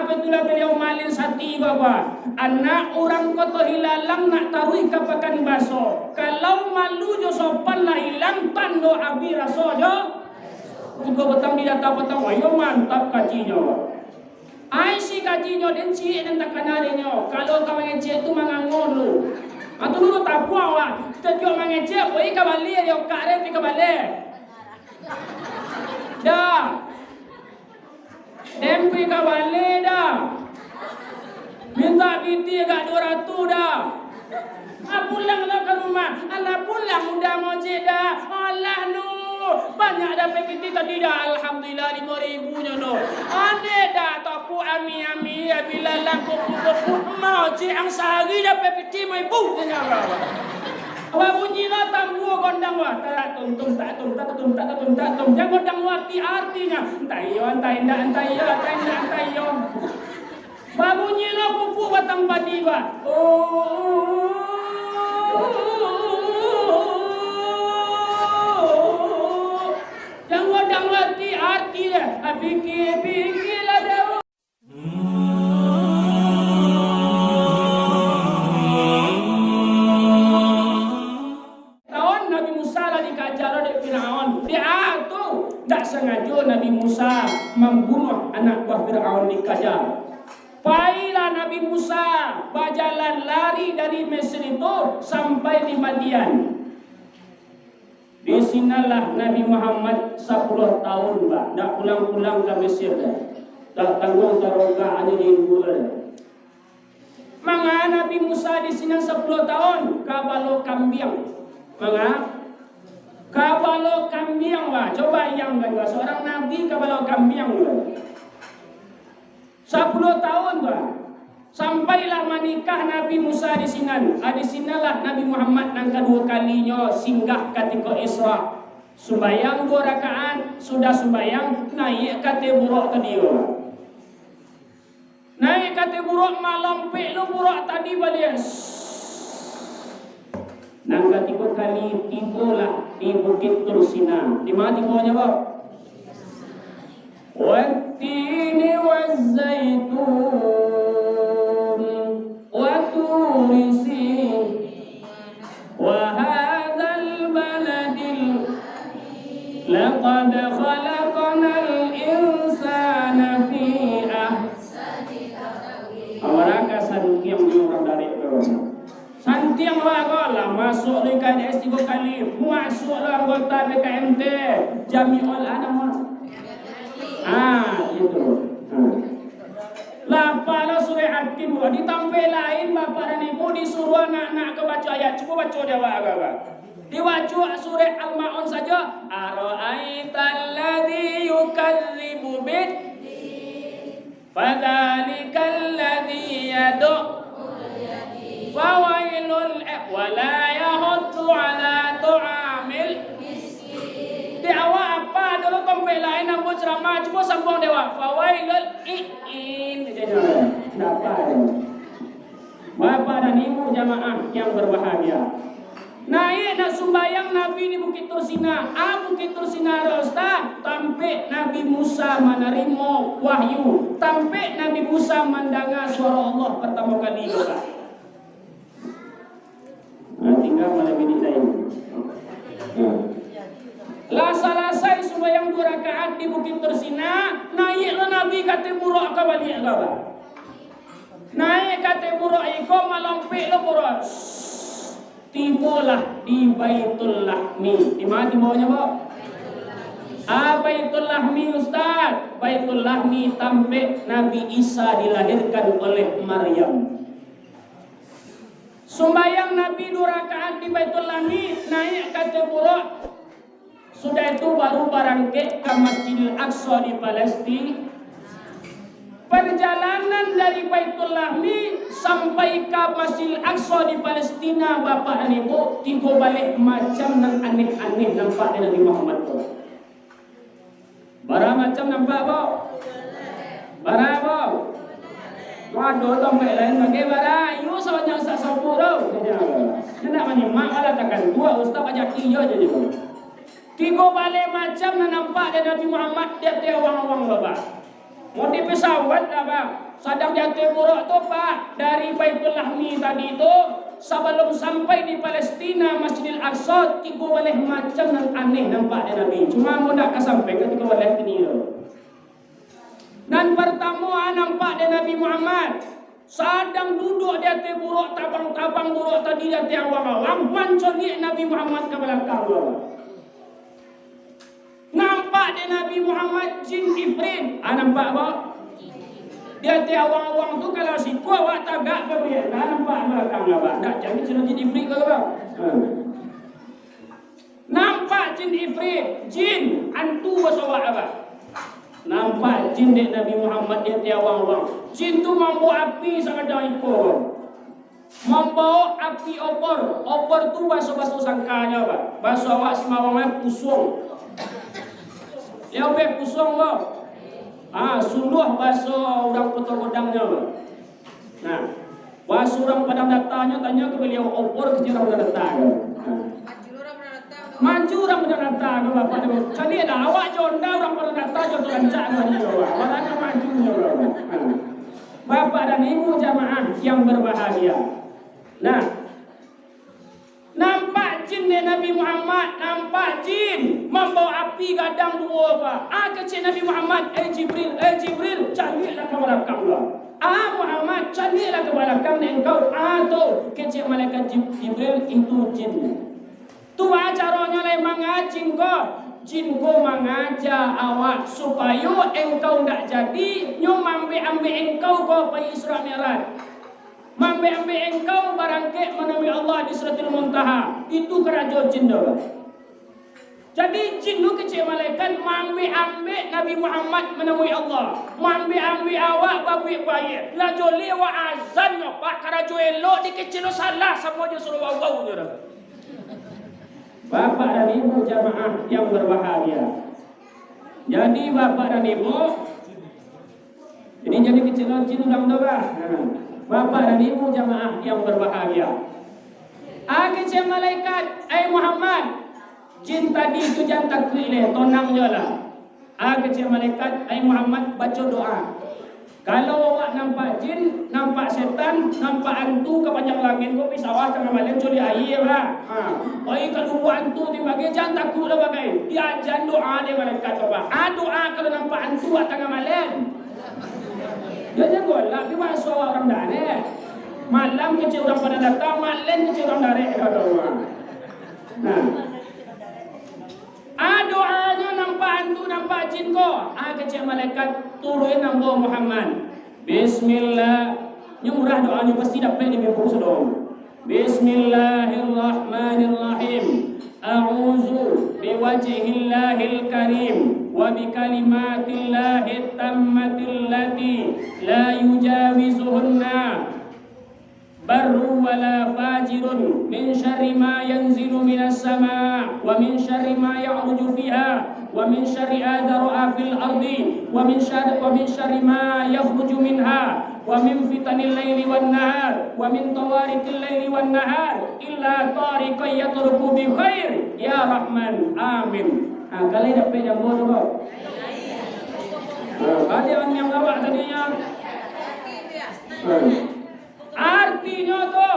Apa tu lah beliau malin sati bapa. Anak orang kota hilalang nak tarui kapakan baso. Kalau malu jo sopan lah hilang tando abi raso jo. Juga betang di data petang. Ayo mantap kajinya. Ai si kajinya dan cik dan tak kanarinya. Kalau kau ngecek tu mangangon lu. Atau lu tak puang lah. Kita tengok mengecek. Oi kabalik dia kak rep kabalik. Dah. Dempi kabalik dah. Minta binti agak 200 dah. Pulang lah ke rumah. Alah pulang udah mau dah. Alah nu. Banyak dah binti tadi dah. Alhamdulillah 5,000 nya no. Ane dah tapu ami-ami. Bila lah kupu-kupu. Mau ang sehari dah binti mau ibu. Awak bunyi lah tambu kondang wah. Tak tum. Jangan kondang wati artinya. Entai yo. Babunyi lah pupuk batang padi wah. Jangan kondang wati artinya. Pikir lah dah. Tak sengaja Nabi Musa membunuh anak buah Fir'aun dikejar. Pailah Nabi Musa berjalan lari dari Mesir itu sampai di Madian. Di sinalah Nabi Muhammad 10 tahun tak pulang-pulang ke Mesir dah. Tak tanggung tarogaannya di ibu dah. Maka Nabi Musa di sini 10 tahun kabalo kambing. Maka kabalo kambing wah, coba yang kan seorang nabi kabalo kambing wah. 10 tahun wah. Sampailah menikah Nabi Musa di sini. Di sinalah Nabi Muhammad yang kedua kalinya singgah ketika Isra. Sembayang 2 rakaat, sudah sembayang naik kate buruk tadi wah. Naik kate buruk malam pe lu buruk tadi balik. Nang ketiga kali tibalah di Bukit Tursina. Di mana tibanya, Pak? Wattini wazzaitun wa turi sin wa hadzal baladil laqad khalaqnal insana fi ahsani taqwim. Awak kasan kiam orang dari itu. Santiang lah lah masuk di KDS 3 kali, masuk lah anggota BKMT, Jami'ul Anam. Itu. Lapalah surah Hakim, ditambah lain bapak dan ibu disuruh anak-anak ke baca ayat. Cuba baca dia apa? Dibaca surah Al-Ma'un saja. Ara'aital ladzi yukadzibu bid fadzalikal ladzi yad'u fawailul wala yahuddu ala tu'amil miskin. Di awak apa dulu tempat lain yang buat ceramah cuba sambung dewa fawailul Bapak dan ibu jamaah yang berbahagia. Naik nak sembahyang Nabi di Bukit Tursina. Bukit Tursina Ustaz. Tampik Nabi Musa menerima wahyu. Tampik Nabi Musa mendengar suara Allah pertama kali Ustaz. Tinggal malam ini lain. Lah selesai sembahyang 2 rakaat di Bukit Tursina, naiklah Nabi kata buruk ke balik ke. Naik kata buruk iko malampik lo buruk. Tibalah di Baitul Lahmi. Di mana tibanya, Pak? Baitul Lahmi Ustaz. Baitul Lahmi tampik Nabi Isa dilahirkan oleh Maryam. Sembahyang Nabi 2 rakaat di Baitul Lahmi, naik kata buruk. Sudah itu baru berangkat ke Masjidil Aqsa di Palestina. Perjalanan dari Baitul Lahmi sampai ke Masjidil Aqsa di Palestina, bapak dan ibu, tiga balik macam yang aneh-aneh nampak dari Nabi Muhammad. Barang macam nampak, Pak? Barang, Pak? Waduh, tombak lain pakai barang. Iu sebanyak sasapu tau. Tidak menyimak malah takkan 2 Ustaz ajak 3 jadi. 3 balik macam yang nampak dari Nabi Muhammad dia awang-awang, Bapak. Mau di pesawat lah, Pak. yang jatuh buruk tu Pak, dari Baitul Lahmi tadi tu sebelum sampai di Palestina Masjidil Aqsa 3 boleh macam dan aneh nampak dia Nabi. Cuma mau nak sampai ke 3 boleh ni. Dan pertama nampak dia Nabi Muhammad sedang duduk di atas buruk tabang-tabang buruk tadi di atas awang-awang, pancolik Nabi Muhammad ke belakang. Nampak dia Nabi Muhammad jin Ifrit. Nampak apa? Di atas awang-awang tu kalau si kuat awak tagak ke dia. Nampak belakang apa? Tak jadi jin Ifrit ke apa? Nampak jin Ifrit, jin hantu bahasa awak apa? Nampak jin dek Nabi Muhammad dia tiawang-wang. Jin tu membawa api sangat ekor. Membawa api opor. Opor tu bahasa sangkanya apa? Bahasa awak si mawangnya pusung. Dia obek pusung apa? Suluh bahasa orang Kota Godangnya apa? Nah, bahasa orang Padang Datanya tanya ke beliau opor ke orang Padang Datang. Maju orang pada datang ke bapak dia. Kali ada awak jonda orang pada datang jatuh rancak ke dia. Orangnya maju orang. Bapak dan ibu jamaah yang berbahagia. Nah, nampak jin Nabi Muhammad, nampak jin membawa api gadang 2 Pak. Kecil Nabi Muhammad, Jibril, caliklah ke belakang lah. Muhammad, caliklah ke belakang engkau. Tu kecil malaikat Jibril itu jin. Tu caranya lain mengajin kau. Jin ko mengajar awak supaya engkau tak jadi nyum ambil engkau kau pergi Isra Mi'raj. Ambil engkau barangkit menemui Allah di Sidratul Muntaha. Itu kerajaan jin dah. Jadi jin tu kecil malaikat ambil Nabi Muhammad menemui Allah. Ambil awak baik-baik. La joli wa azan Pak kerajaan elok dikecil salah semua je suruh bau je dah. Bapak dan ibu jamaah yang berbahagia. Jadi bapak dan ibu, ini jadi kecilan jin udang doa. Bapak dan ibu jamaah yang berbahagia. Kecil malaikat, Muhammad, jin tadi itu jangan takut le, tonang je lah. Kecil malaikat, Muhammad baca doa. Kalau awak nampak jin, nampak setan, nampak hantu ke panjang langit, kopi sawah tengah malam curi air lah. Kalau hantu di bagi jangan takut lah bagai. Dia jangan doa dia malaikat apa? Doa kalau nampak hantu tengah malam. Dia jago lah, dia masuk orang darah. Malam kecil orang pada datang, malam kecil orang darah doa. Doanya nampak hantu, nampak jin ko. Kecil malaikat turunin nama Muhammad. Bismillah. Yang murah doanya pasti dapat di buku sedong. Bismillahirrahmanirrahim. A'udzu biwajhillahil karim wa bikalimatillahi tammatil lati la yujawizuhunna barru wala fajirun min syarri ma yanzilu minas sama' wa min syarri ma ya'ruju fiha wa min syarri adara'a fil ardi wa min syarri ma yakhruju minha wa min fitanil laili wan nahar wa min tawarikil laili wan nahar illa tariqan yatruku bi khair ya rahman amin. Kalian dapat yang bodoh kau. Ada orang yang lawak tadinya. Artinya tu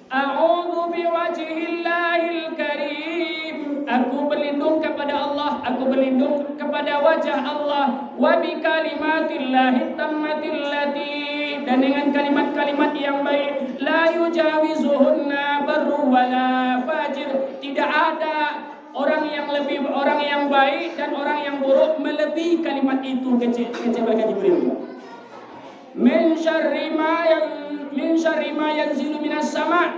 a'udzu biwajhillahil karim. Aku berlindung kepada Allah, aku berlindung kepada wajah Allah. Wa bikalimatillahi tammatil lati, dan dengan kalimat-kalimat yang baik. La yujawizuhunna barru wala fajir. Tidak ada orang yang baik dan orang yang buruk melebihi kalimat itu. Kecil mereka Jibril. Min syarri ma yanzilu minas sama',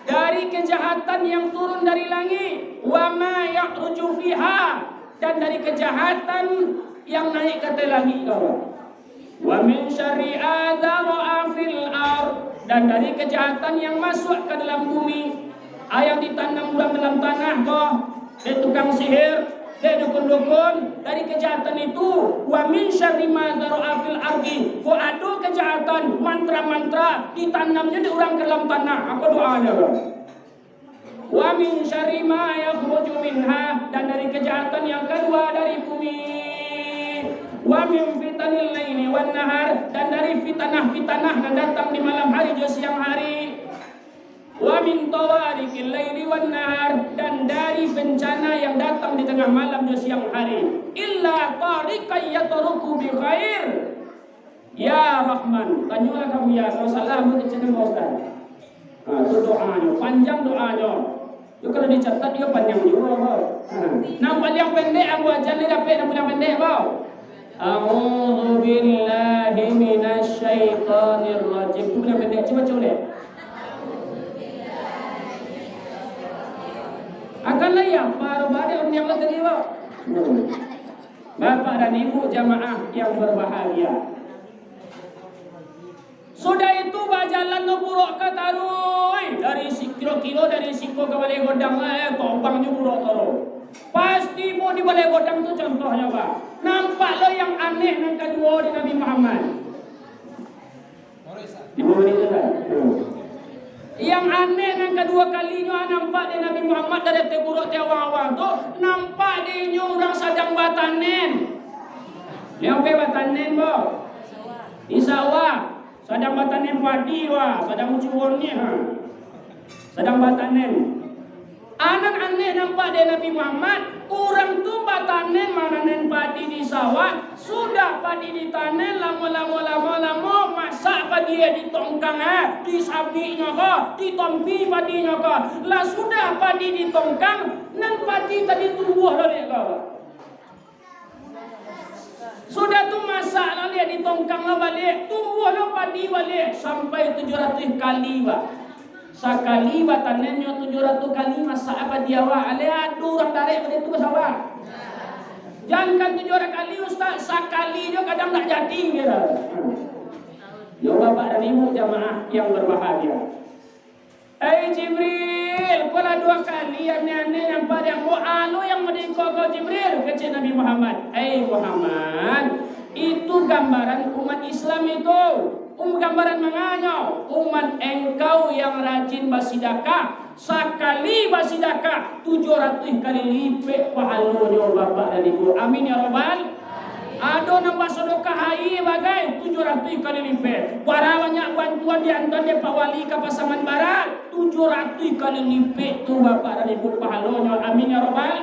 dari kejahatan yang turun dari langit, wa ma ya'ruju fiha, dan dari kejahatan yang naik ke langit kau. Wa min syarri adara'a fil ard, dan dari kejahatan yang masuk ke dalam bumi, yang ditanam dalam tanah kau, dia tukang sihir, dia dukun-dukun. Dari kejahatan itu, wa min syarri ma dara'a fil ardi, ko ada kejahatan mantra-mantra ditanamnya di orang ke dalam tanah. Apa doanya? Wa min syarri ma yakhruju minha, dan dari kejahatan yang kedua dari bumi. Wa min fitanil laili wan nahar, dan dari fitanah-fitanah yang datang di malam hari dan siang hari. Wa min tawarikil laili wan nahar, dan dari bencana yang datang di tengah malam dan siang hari. Illa tariqan yatruku bi khair. Ya Rahman, tanyalah kamu ya, kalau salah mau dicena Ustaz. Itu doanya, panjang doanya. Itu kalau dicatat dia panjang juga, Bang. Nampak yang pendek aku ajar ni dapat yang pendek, Bang. A'udzu billahi minasyaitonir rajim. Itu yang pendek, coba lihat. Akan layak baru-baru orang yang tadi, Bang. Bapak dan Ibu jamaah yang berbahagia. Sudah itu bajalan no buruk ke tarui dari kilo-kilo dari Siko ke Balai Godang topangnya buruk taruh. Pasti mau di Balai Godang itu contohnya, Pak. Nampak lo yang aneh yang kedua di Nabi Muhammad. Di bawah itu kan. Yang aneh yang kedua kalinya nampak di Nabi Muhammad dari teburuk tiawang-awang tu nampak di orang sedang batanen. Yang batanen, Bang. Di sawah. Sedang batanen padi wah, sedang cuwurnya sedang batanen. Anak aneh nampak dari Nabi Muhammad, orang tu batanen mananen padi di sawah, sudah padi ditanen lama masak padi di tongkang di sabinya ke, di tompi padinya ke. Lah sudah padi di tongkang, nan padi tadi tumbuh lagi ke. Sudah tu masak lah lihat di tongkang lah balik, tumbuh lah padi balik sampai 700 kali bah. Sekali batanennya 700 kali masak apa dia wah. Lihat orang tarik pada itu ke sawah. Jangan 700 kali Ustaz, sekali dia kadang tak jadi kira. Ya Bapak dan Ibu jamaah yang berbahagia. Jibril, kau 2 kali aneh-aneh nampak yang alo yang menengok kau Jibril kecil Nabi Muhammad. Muhammad, itu gambaran umat Islam itu. Gambaran menganyau umat engkau yang rajin bersedekah. Sekali bersedekah 700 kali lipat pahalanya Bapak dan Ibu. Amin ya Rabbal. Ada nambah sedekah hai bagai 700 kali lipat. Para banyak bantuan di antara Pak Wali ke Pasaman Barat 700 kali lipat tu Bapak dan Ibu pahalanya. Amin ya Rabbal.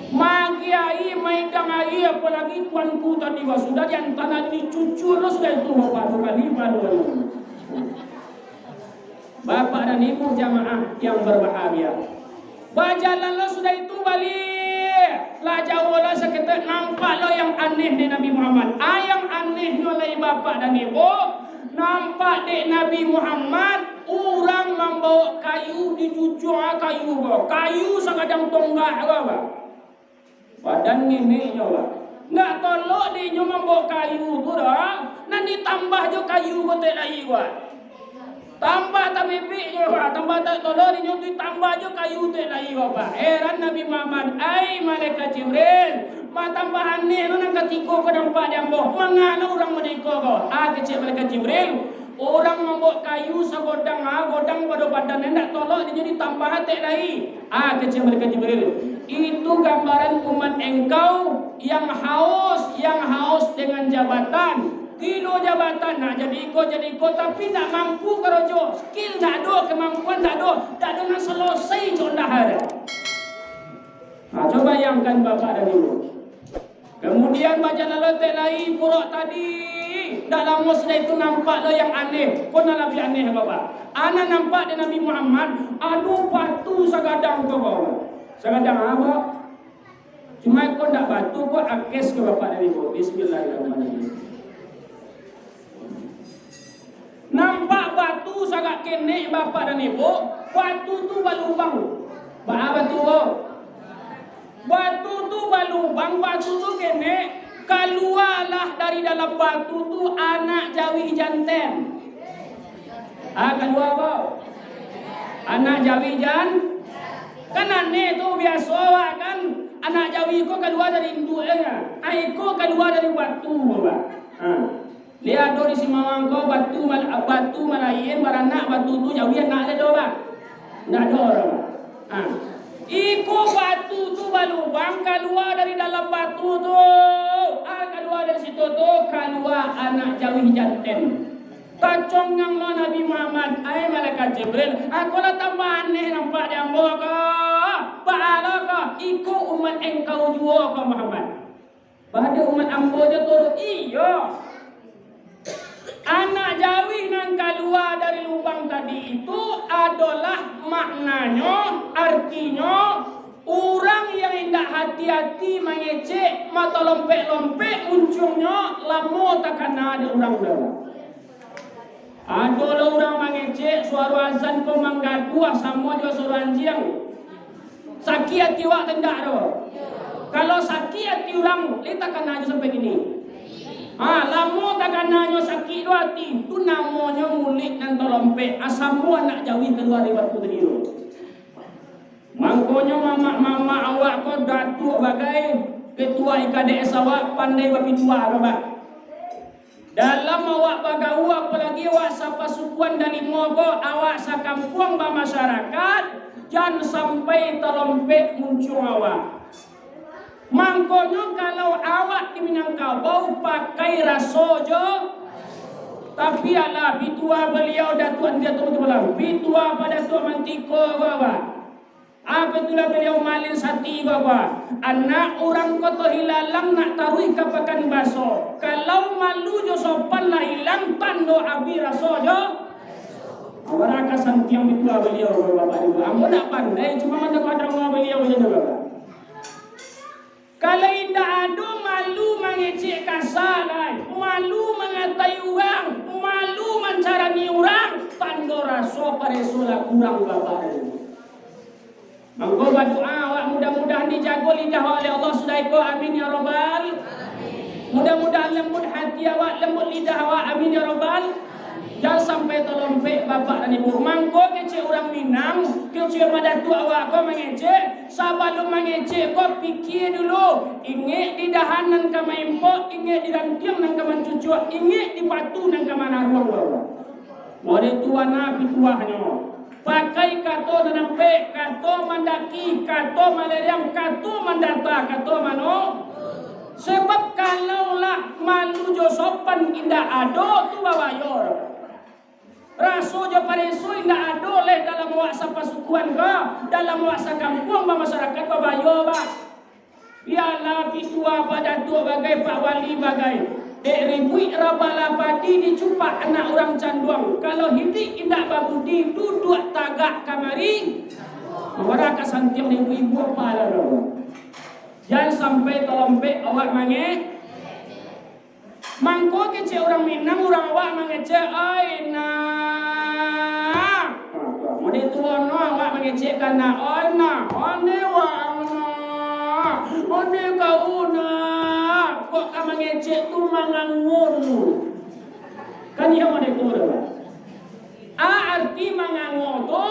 Magi ai maidang ai apalagi tuanku tadi sudah di antara ini cucu lo sudah itu Bapak kali pahalanya. Bapak dan Ibu jamaah yang berbahagia. Bajalan lo sudah itu balik. Lah jauh lah sekitar nampak lo yang aneh di Nabi Muhammad. Yang aneh oleh Bapak dan Ibu. Nampak di Nabi Muhammad orang membawa kayu di cucuk kayu. Kayu sekadang tonggak apa? Badan ini nyoba. Nggak tolok dia membawa kayu tu dah. Nanti tambah je kayu kotek lagi buat. Tambah tak bebek je Pak, tambah tak tolong dia tu tambah je kayu tu lagi Bapak. Heran Nabi Muhammad, malaikat Jibril, tambah aneh lu nang ketiga kau nampak dia mbok. Mangana orang meniko kau? Kecil malaikat Jibril, orang membawa kayu segodang godang pada badan hendak tolong dia jadi tambah tek lagi. Kecil malaikat Jibril. Itu gambaran umat engkau yang haus dengan jabatan. Kilo jabatan nak jadi ko tapi tak mampu kerojo, skill tak ada, kemampuan tak ada nak selesai condah ada. Coba bayangkan Bapak dan Ibu. Kemudian baca letek lagi purok tadi, dak lama sudah itu nampak lo yang aneh. Kau nak lebih aneh Bapak? Anak nampak di Nabi Muhammad, aduh batu segadang kau Bapak. Segadang apa? Cuma kau tak batu, kau akes ke Bapak dan Ibu. Bismillahirrahmanirrahim. Nampak batu sangat kenek Bapak dan Ibu. Batu tu balubang. Batu tu balubang. Batu tu kenek. Keluarlah dari dalam batu tu anak jawi jantan. Keluar apa? Anak jawi jantan. Kan aneh tu biasa kan. Anak jawi ko keluar dari induknya. Ko keluar dari batu Bapak. Lihat do di Simawang ko batu malayin baranak batu tu jawian nak ada Bang. Nak ada orang. Iko batu tu balubang keluar dari dalam batu tu. Keluar dari situ tuh keluar anak jauh janten. Tacong yang lo Nabi Muhammad, ay malaikat Jibril, aku lah tambah aneh nampak dia muka. Pahala ka, ikut umat engkau jua ka Muhammad. Pada umat ambo je turut, iya. Anak jawi yang keluar dari lubang tadi itu adalah maknanya, artinya orang yang tidak hati-hati mengecek mata lompek-lompek ujungnya lama tak kena ada orang-orang. Ada orang mengecek suara azan kau menggaduh sama juga suara anjing. Sakit hati wak tendak tu. Kalau sakit hati orang, kita kena aja sampai gini. Lama tak kena aja sakit tu hati. Tu namanya mulik dan tolompek. Asamu anak jawi keluar dari waktu tadi tu. Mangkonya mama awak kau datuk bagai ketua IKDS awak pandai babi tua apa? Dalam awak bagau apalagi awak sapasukuan dari mogo awak sakampung ba masyarakat jangan sampai terompet muncul awak. Mangkonyo kalau awak di Minangkabau pakai rasojo tapi ala bitua beliau datuan dia tu betul bitua pada tu mantiko bawa. Apa itulah beliau malin sati bawa. Anak orang koto hilalang nak tarui kapakan baso. Kalau malu jo sopan lah hilang tando abi raso jo. Awak santiang bitua beliau bapak ibu. Ambo nak pandai cuma mana kadang beliau je bapak. Kalau tidak ada malu mengecek kasar, malu mengatai orang, malu mencarani orang, tando raso paresola kurang bapak ibu. Mangko berdoa awak mudah-mudahan dijaga lidah oleh Allah sudah iko amin ya rabbal. Mudah-mudahan lembut hati awak, lembut lidah awak amin ya rabbal. Jangan sampai terlompek bapak dan ibu. Mangko kecek orang Minang, kecek madatu awak kau mengecek. Sebelum mengecek kau pikir dulu. Ingat di dahanan kama impok, ingat di rantiang dan kama cucu, ingat di batu dan kama naruang bawa. Wadi tua nabi tuahnya. Pakai kato nanampe, kato mandaki, kato maleriam, kato mandata, kato mano. Sebab kalaulah malu jo sopan indah ado tu bawayor. Raso jo pareso indah ado leh dalam waksa pasukuan ka, dalam waksa kampung ba masyarakat bawayor ba. Ialah pitua pada tu bagai Pak Wali bagai. Dek ribui rabala padi dicupak anak orang canduang. Kalau hidik indak babudi duduk tagak kamari. Orang kasantiang ibu-ibu apa lah. Jangan sampai telompek awak mange. Mangko kecek orang Minang orang awak mengecek ai nah. Mode tuan awak mengecek kana ai nah. Ane wa ana. Ane kau nah. Kok kamu ngecek tu mangangur lu. Kan dia mau dekor. Arti mangangur tu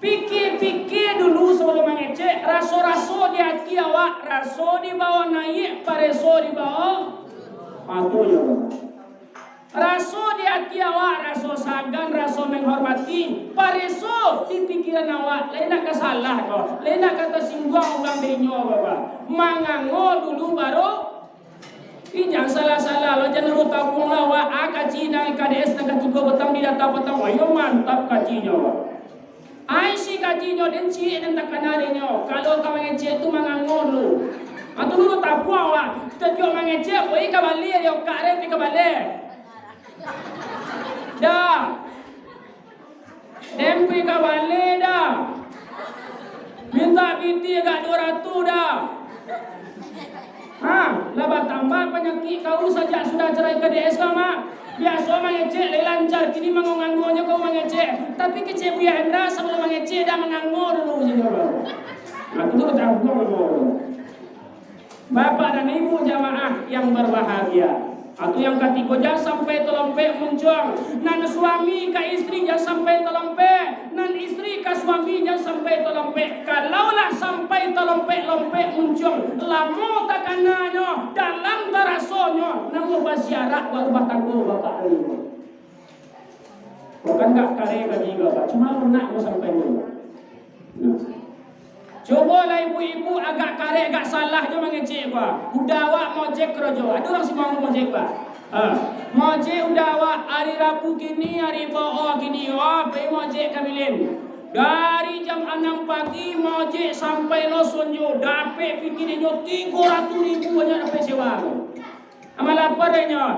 pikir-pikir dulu sebelum mengecek. Raso-raso di hati awak, raso di bawah naik, pareso di bawah. Itu ya. Raso di hati awak, raso sagan, raso menghormati, pareso di pikiran awak. Lain nak kesalah kau, lain nak kata singgung orang denyo bapak. Mangangur dulu baru. Jangan salah-salah lo jangan lu tabung lah wah kaji nang KDS nang ketiga petang di data petang wah yo mantap kajinya wah. Ai si kajinya dan ci dan tak kanarinya. Kalau kau mengecek tu mangangon lu. Atau lu tabung wah. Tetio mengecek oi ka balik yo karep ka balik. Dah. Dempi ka balik dah. Minta binti agak 200 dah. Labah tambah penyakit kau saja sudah cerai ke DS kama. Biasa mengecek lancar kini menganggunya kau mengecek. Tapi kecek buya Hendra sebelum mengecek dah mengangur dulu juga. Aku tu tahu Bapak dan Ibu jamaah yang berbahagia. Atau yang ketiga jangan sampai telompek muncul. Nan suami ke istri jangan sampai telompek. Nan istri ke suami jangan sampai telompek. Kalaulah sampai telompek-lompek muncul, lama tak kananya dalam tarasonya namun basyarak buat rumah tangga bapak ini. Bukan tak kare bagi bapak, cuma nak mau sampai dulu. Cobalah ibu-ibu agak karek agak salah je mengecek ba. Udah awak mojek krojo. Ada orang semua mojek ba. Mojek udah awak hari Rabu gini, hari Bo'o gini. Pergi mojek kabilin. Dari jam 6 pagi mojek sampai Losonjo. Dapat pikirnya 300.000 aja dapat sewa. Amal apa adanya?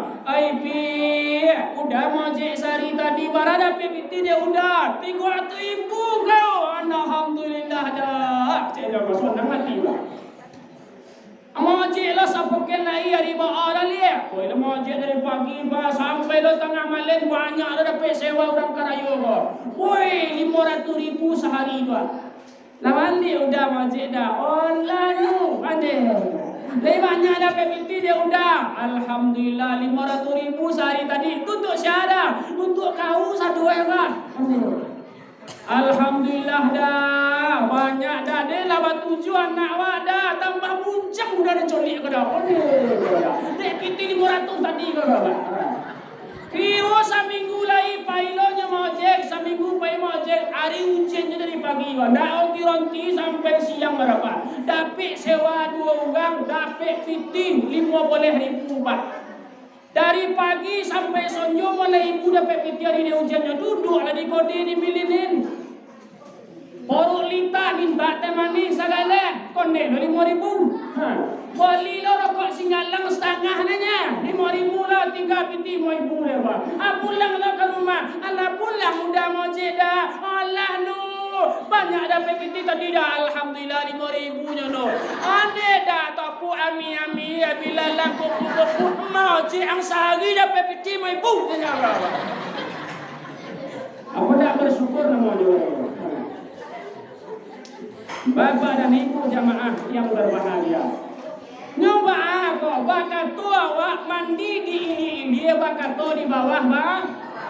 Pi, udah mojek sehari tadi barang dapat pikir dia udah 300.000 kau. Alhamdulillah dah. Saya dah masuk nak mati bah. Mojek lah sapoken lagi hari baar lihat. Kau mojek dari pagi bah sampai lo tengah malam banyak dah dapat sewa orang karayo bah. Woi 500.000 sehari bah. Lawan dia udah mojek dah. Online ande. Lebih banyak dapat PT dia udah. Alhamdulillah 500.000 sehari tadi. Itu untuk syahada. Untuk kau satu kan. Alhamdulillah dah. Banyak dah. Dia lah tujuan nak wak dah. Tambah buncang udah ada colik ke dah. Dek PT 500 tadi ke dah. Kira seminggu lagi pailonya mojek. Seminggu pai mojek. Hari ujiannya dari pagi. Ndak onti-onti sampai siang berapa. Dapat sewa 2 orang. Dapat fitting 50.000 bah. Dari pagi sampai sonjo mulai ibu dapat fitting hari ini ujiannya. Duduklah di kode dibilinin. Poruk lita minta teh manis segala. Konde 5.000. Beli lo rokok singalang setengah nanya 5.000 lah tinggal piti 5.000 lewa. Pulang lo ke rumah. Alah pulang udah mau jeda. Alah nu banyak dapat piti tadi dah. Alhamdulillah 5.000 nya no. Ane dah tapu ami bila lah kupu mau ang sehari dapat piti 5.000 nya. Aku tak bersyukur namanya. Bapak dan ibu jamaah yang berbahagia. Nyoba aku bakal tua wak mandi di ini dia bakal tua di bawah bang.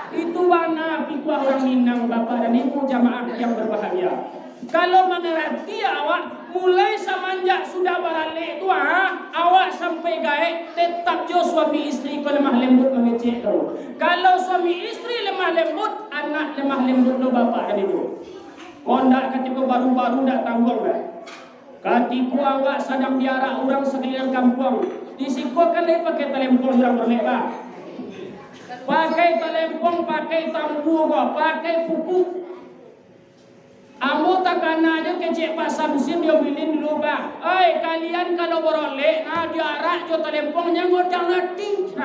Itu warna pikwa orang Minang bapak dan ibu jamaah yang berbahagia. Kalau mengerti awak mulai semenjak sudah balik tua awak sampai gaek tetap jo suami istri ko lemah lembut mengecek tu. Kalau suami istri lemah lembut anak lemah lembut lo bapak dan ibu. Kondak ketika baru-baru dak tanggung kan. Katiku awak sedang diarak orang sekeliling kampung. Disikokan lagi pakai telempong yang berlebar. Pakai telempong, pakai tambu, pakai pupuk. Ambo takana aja kecek Pak Samsin dia bilin dulu Pak. Kalian kalau beroleh, diarak jo telempongnya ngodang latih.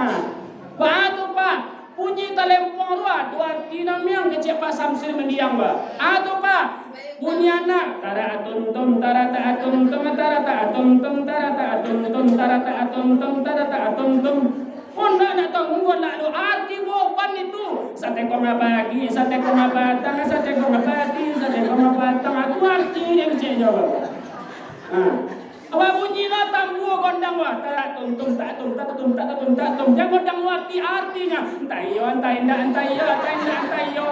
Pak tu Pak. Bunyi telempong tu arti namanya kecek Pak Samsul mendiang ba. Atau Pak bunyi anak tara atum tum tara ta atum tum tara ta atum tum tara ta atum tum tara ta atum tum tara ta atum tum. Punda nak tahu nggon nak lu arti boban itu. Sate koma pagi, sate koma petang, sate koma pagi, sate koma petang. Itu arti yang kecek jawab. Apa bunyi lah tambu gondang wah tak tum tak tum tak tum tak tum tak tum jangan gondang wah artinya tayo tayo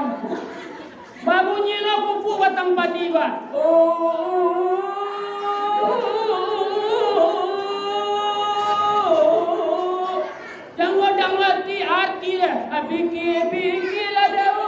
ba bunyi lah pupu batang padi ba jangan gondang wah arti dia pikir